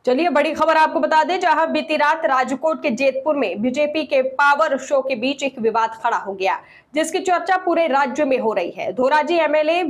चलिए बड़ी खबर आपको बता दें, जहां बीती रात राजकोट के जेतपुर में बीजेपी के पावर शो के बीच एक विवाद खड़ा हो गया, जिसकी चर्चा पूरे राज्य में हो रही है। धोराजी एमएलए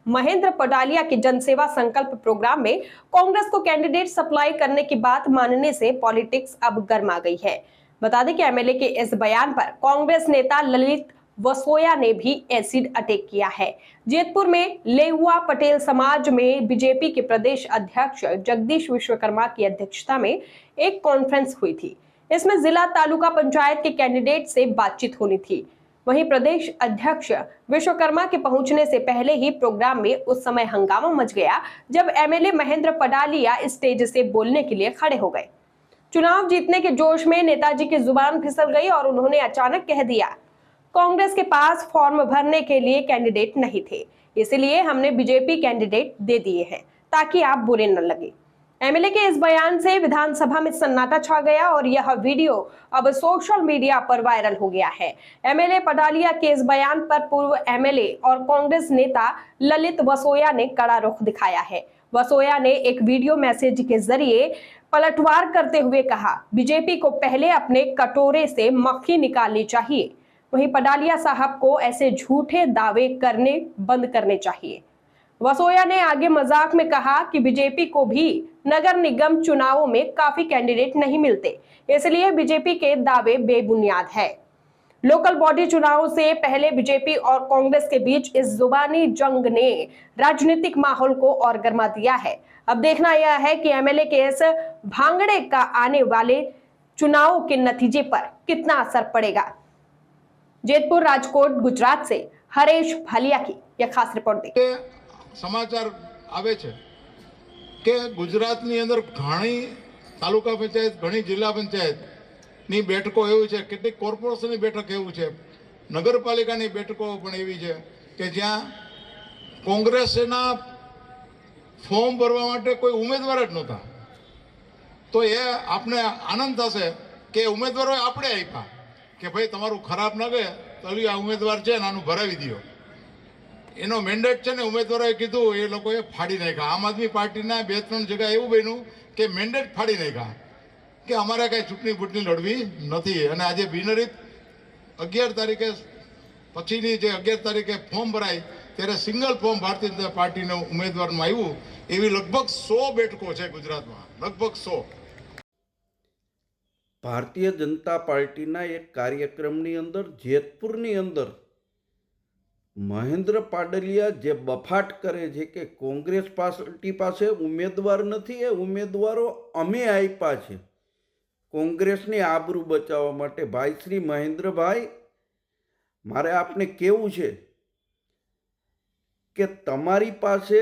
महेंद्र पडालिया के जनसेवा संकल्प प्रोग्राम में कांग्रेस को कैंडिडेट सप्लाई करने की बात मानने से पॉलिटिक्स अब गर्मा गई है। बता दें कि एमएलए के इस बयान पर कांग्रेस नेता ललित वसोया ने भी एसिड अटैक किया है। जेतपुर में लेहुआ पटेल समाज में बीजेपी के प्रदेश अध्यक्ष जगदीश विश्वकर्मा की अध्यक्षता में एक कॉन्फ्रेंस हुई थी। इसमें जिला तालुका पंचायत के कैंडिडेट से बातचीत होनी थी। वहीं प्रदेश अध्यक्ष विश्वकर्मा के पहुंचने से पहले ही प्रोग्राम में उस समय हंगामा मच गया, जब एमएलए महेंद्र पडालिया स्टेज से बोलने के लिए खड़े हो गए। चुनाव जीतने के जोश में नेताजी की जुबान फिसल गई और उन्होंने अचानक कह दिया, कांग्रेस के पास फॉर्म भरने के लिए कैंडिडेट नहीं थे, इसलिए हमने बीजेपी कैंडिडेट दे दिए हैं ताकि आप बुरे न लगे। एमएलए के इस बयान से विधानसभा में सन्नाटा छा गया और यह वीडियो अब सोशल मीडिया पर वायरल हो गया है। एमएलए पडालिया के इस बयान पर पूर्व एमएलए और कांग्रेस नेता ललित वसोया ने कड़ा रुख दिखाया है। वसोया ने एक वीडियो मैसेज के जरिए पलटवार करते हुए कहा, बीजेपी को पहले अपने कटोरे से मक्खी निकालनी चाहिए। वहीं पडालिया साहब को ऐसे झूठे दावे करने बंद करने चाहिए। वसोया ने आगे मजाक में कहा कि बीजेपी को भी नगर निगम चुनावों में काफी कैंडिडेट नहीं मिलते, इसलिए बीजेपी के दावे बेबुनियाद है। लोकल बॉडी चुनाव से पहले बीजेपी और कांग्रेस के बीच इस जुबानी जंग ने राजनीतिक माहौल को और गर्मा दिया है। अब देखना यह है कि एमएलए के इस भांगड़े का आने वाले चुनाव के नतीजे पर कितना असर पड़ेगा। जेतपुर राजकोट गुजरात से हरेश भालिया की यह खास रिपोर्ट देखिए। समाचार आवे छे के गुजरातनी अंदर घणी तालुका पंचायत, घणी जिला पंचायत ની બેઠકો એવી છે, કેટલીક કોર્પોરેશનની બેઠક એવું છે, નગરપાલિકાની બેઠકો પણ એવી છે કે જ્યાં કોંગ્રેસના ફોર્મ ભરવા માટે કોઈ ઉમેદવાર જ નહોતા। તો એ આપને આનંદ થશે કે ઉમેદવારોએ આપણે આપ્યા કે ભાઈ તમારું ખરાબ ન ગયે તો આ ઉમેદવાર છે ને આનું ભરાવી દો। એનો મેન્ડેટ છે ને ઉમેદવારોએ કીધું, એ લોકોએ ફાડી નાખ્યા। આમ આદમી પાર્ટીના 2-3 જગ્યા એવું બન્યું કે મેન્ડેટ ફાડી નાખ્યા કે અમારે કઈ ચૂંટણી બૂંટણી લડવી નથી। અને આજે બિનહરીફ 11 તારીખે પછીની જે 11 તારીખે ફોર્મ ભરાય ત્યારે સિંગલ ફોર્મ ભારતીય જનતા પાર્ટીનો ઉમેદવારનું આવ્યું। એવી લગભગ 100 બેઠકો છે ગુજરાતમાં, લગભગ 100। ભારતીય જનતા પાર્ટીના એક કાર્યક્રમની અંદર જેતપુરની અંદર મહેન્દ્ર પાડલિયા જે બફાટ કરે છે કે કોંગ્રેસ પાર્ટી પાસે ઉમેદવાર નથી, એ ઉમેદવારો અમે આપ્યા છે કોંગ્રેસની આબરૂ બચાવવા માટે। ભાઈ શ્રી મહેન્દ્રભાઈ, મારે આપને કહેવું છે કે તમારી પાસે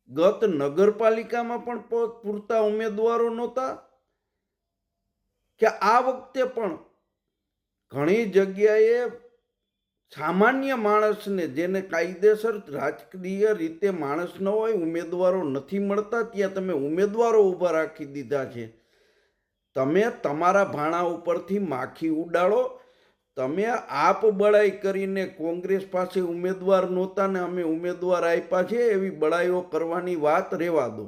ગત નગરપાલિકામાં પણ પૂરતા ઉમેદવારો નહોતા કે આ વખતે પણ ઘણી જગ્યાએ સામાન્ય માણસને, જેને કાયદેસર રાજકીય રીતે માણસ ન હોય, ઉમેદવારો નથી મળતા, ત્યાં તમે ઉમેદવારો ઊભા રાખી દીધા છે। તમે તમારા ભાણા ઉપરથી માખી ઉડાડો। તમે આપ બળાઈ કરીને કોંગ્રેસ પાસે ઉમેદવાર નહોતા ને અમે ઉમેદવાર આપ્યા છે એવી બળાઈઓ કરવાની વાત રહેવા દો।